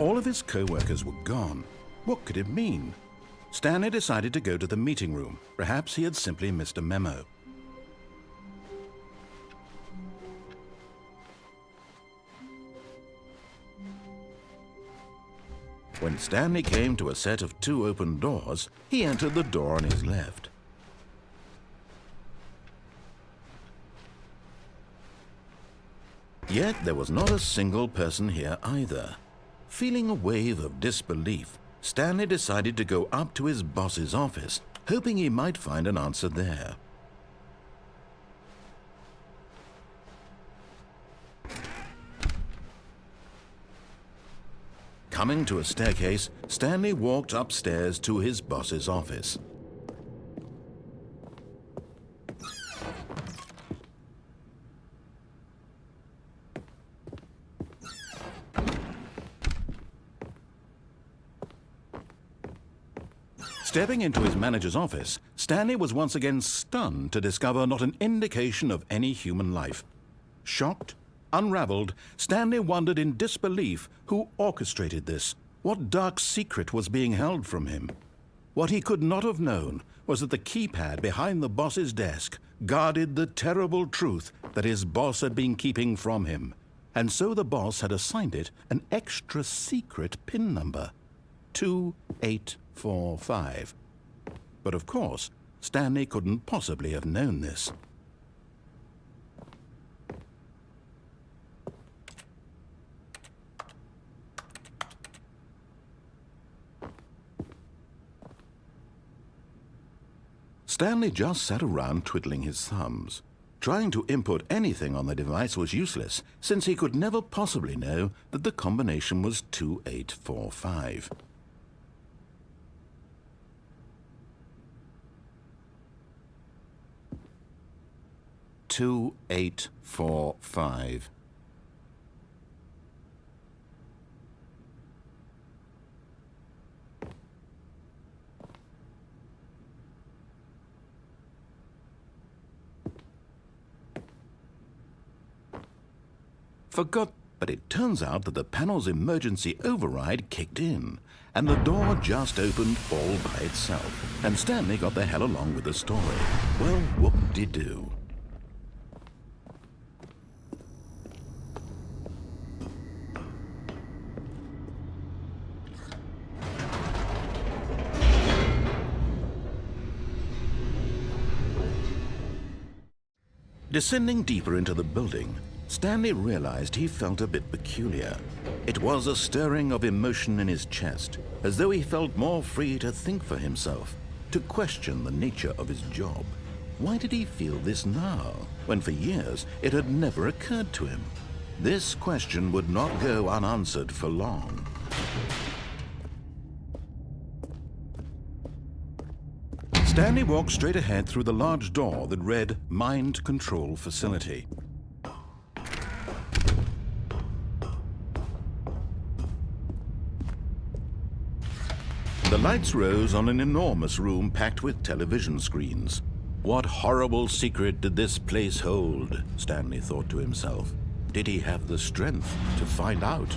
All of his co-workers were gone. What could it mean? Stanley decided to go to the meeting room. Perhaps he had simply missed a memo. When Stanley came to a set of 2 open doors, he entered the door on his left. Yet there was not a single person here either. Feeling a wave of disbelief, Stanley decided to go up to his boss's office, hoping he might find an answer there. Coming to a staircase, Stanley walked upstairs to his boss's office. Stepping into his manager's office, Stanley was once again stunned to discover not an indication of any human life. Shocked, unraveled, Stanley wondered in disbelief who orchestrated this. What dark secret was being held from him? What he could not have known was that the keypad behind the boss's desk guarded the terrible truth that his boss had been keeping from him. And so the boss had assigned it an extra secret PIN number, 2845. But of course, Stanley couldn't possibly have known this. Stanley just sat around twiddling his thumbs. Trying to input anything on the device was useless, since he could never possibly know that the combination was 2845. Forgot, but it turns out that the panel's emergency override kicked in, and the door just opened all by itself, and Stanley got the hell along with the story. Well, whoop-de-doo. Descending deeper into the building, Stanley realized he felt a bit peculiar. It was a stirring of emotion in his chest, as though he felt more free to think for himself, to question the nature of his job. Why did he feel this now, when for years it had never occurred to him? This question would not go unanswered for long. Stanley walked straight ahead through the large door that read Mind Control Facility. The lights rose on an enormous room packed with television screens. What horrible secret did this place hold? Stanley thought to himself. Did he have the strength to find out?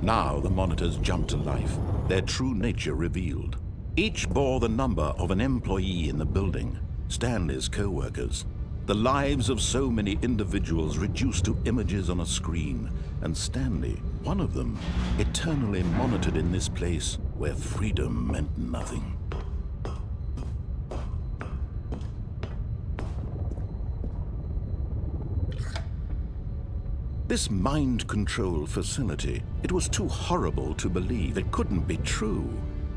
Now the monitors jumped to life, their true nature revealed. Each bore the number of an employee in the building, Stanley's co-workers. The lives of so many individuals reduced to images on a screen, and Stanley, one of them, eternally monitored in this place where freedom meant nothing. This mind control facility, it was too horrible to believe. It couldn't be true.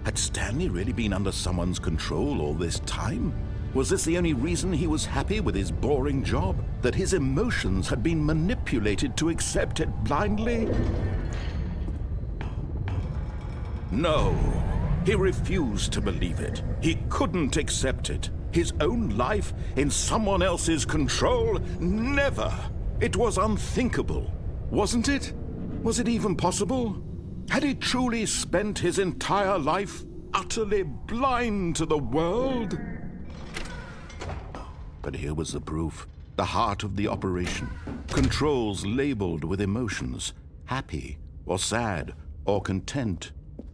Had Stanley really been under someone's control all this time? Was this the only reason he was happy with his boring job? That his emotions had been manipulated to accept it blindly? No, he refused to believe it. He couldn't accept it. His own life in someone else's control? Never! It was unthinkable, wasn't it? Was it even possible? Had he truly spent his entire life utterly blind to the world? But here was the proof. the heart of the operation. Controls labeled with emotions, happy or sad or content.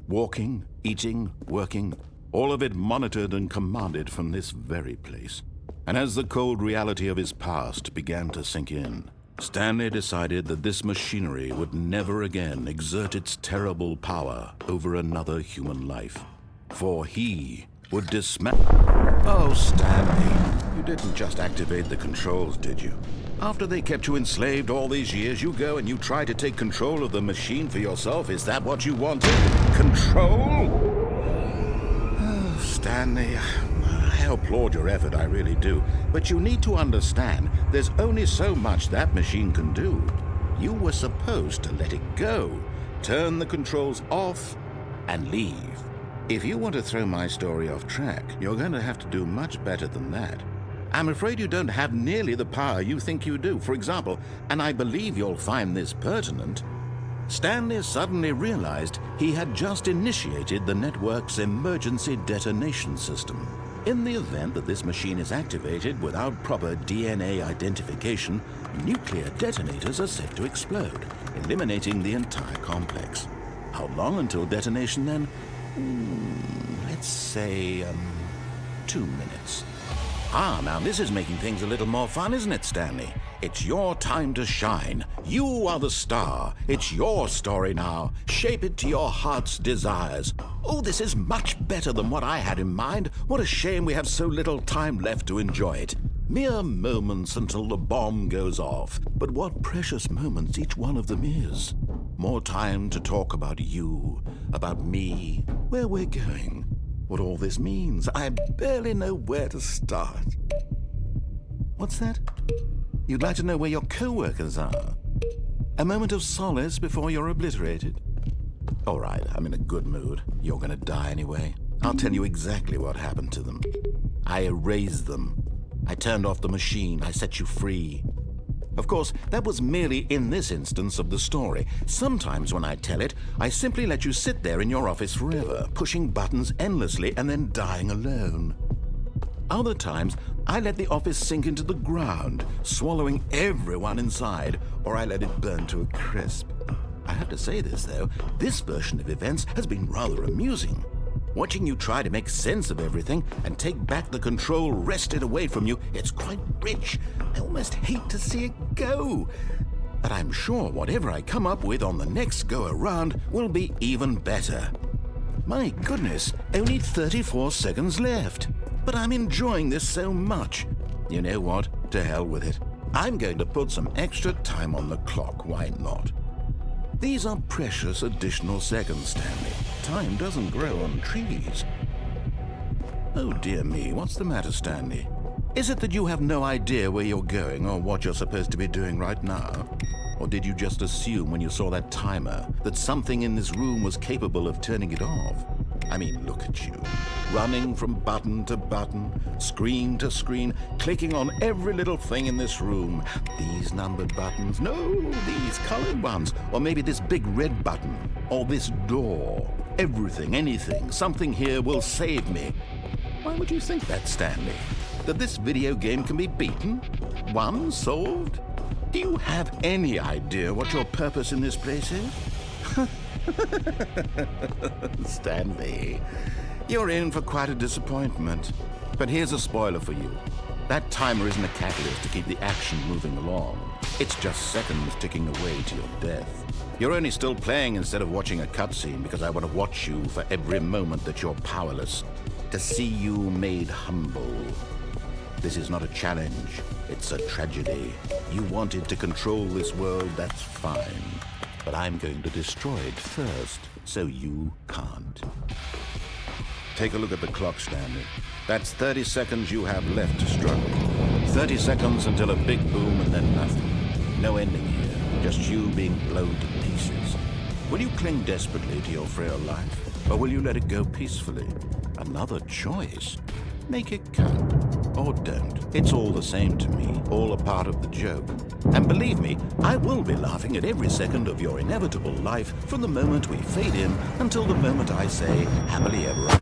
Walking, eating, working, all of it monitored and commanded from this very place. And as the cold reality of his past began to sink in, Stanley decided that this machinery would never again exert its terrible power over another human life. For he would dismantle... Oh, Stanley, you didn't just activate the controls, did you? After they kept you enslaved all these years, you go and you try to take control of the machine for yourself. Is that what you wanted? Control? Oh, Stanley, I applaud your effort, I really do. But you need to understand, there's only so much that machine can do. You were supposed to let it go, turn the controls off, and leave. If you want to throw my story off track, you're going to have to do much better than that. I'm afraid you don't have nearly the power you think you do. For example, and I believe you'll find this pertinent, Stanley suddenly realized he had just initiated the network's emergency detonation system. In the event that this machine is activated without proper DNA identification, nuclear detonators are set to explode, eliminating the entire complex. How long until detonation then? Let's say, 2 minutes. Ah, now this is making things a little more fun, isn't it, Stanley? It's your time to shine. You are the star. It's your story now. Shape it to your heart's desires. Oh, this is much better than what I had in mind. What a shame we have so little time left to enjoy it. Mere moments until the bomb goes off. But what precious moments each one of them is. More time to talk about you, about me, where we're going. What all this means, I barely know where to start. What's that? You'd like to know where your co-workers are? A moment of solace before you're obliterated? All right, I'm in a good mood. You're gonna die anyway. I'll tell you exactly what happened to them. I erased them. I turned off the machine. I set you free. Of course, that was merely in this instance of the story. Sometimes when I tell it, I simply let you sit there in your office forever, pushing buttons endlessly and then dying alone. Other times, I let the office sink into the ground, swallowing everyone inside, or I let it burn to a crisp. I have to say this, though, this version of events has been rather amusing. Watching you try to make sense of everything and take back the control wrested away from you, it's quite rich. I almost hate to see it go. But I'm sure whatever I come up with on the next go-around will be even better. My goodness, only 34 seconds left. But I'm enjoying this so much. You know what? To hell with it. I'm going to put some extra time on the clock, why not? These are precious additional seconds, Stanley. Time doesn't grow on trees. Oh dear me, what's the matter, Stanley? Is it that you have no idea where you're going or what you're supposed to be doing right now? Or did you just assume when you saw that timer that something in this room was capable of turning it off? I mean, look at you, running from button to button, screen to screen, clicking on every little thing in this room. These numbered buttons, no, these colored ones, or maybe this big red button, or this door. Everything, anything, something here will save me. Why would you think that, Stanley? That this video game can be beaten? Won? Solved? Do you have any idea what your purpose in this place is? Stanley, you're in for quite a disappointment. But here's a spoiler for you. That timer isn't a catalyst to keep the action moving along. It's just seconds ticking away to your death. You're only still playing instead of watching a cutscene because I want to watch you for every moment that you're powerless, to see you made humble. This is not a challenge, it's a tragedy. You wanted to control this world, that's fine. But I'm going to destroy it first, so you can't. Take a look at the clock, Stanley. That's 30 seconds you have left to struggle. 30 seconds until a big boom and then nothing. No ending here, just you being blown to pieces. Will you cling desperately to your frail life, or will you let it go peacefully? Another choice. Make it count, or don't. It's all the same to me, all a part of the joke. And believe me, I will be laughing at every second of your inevitable life from the moment we fade in until the moment I say happily ever after.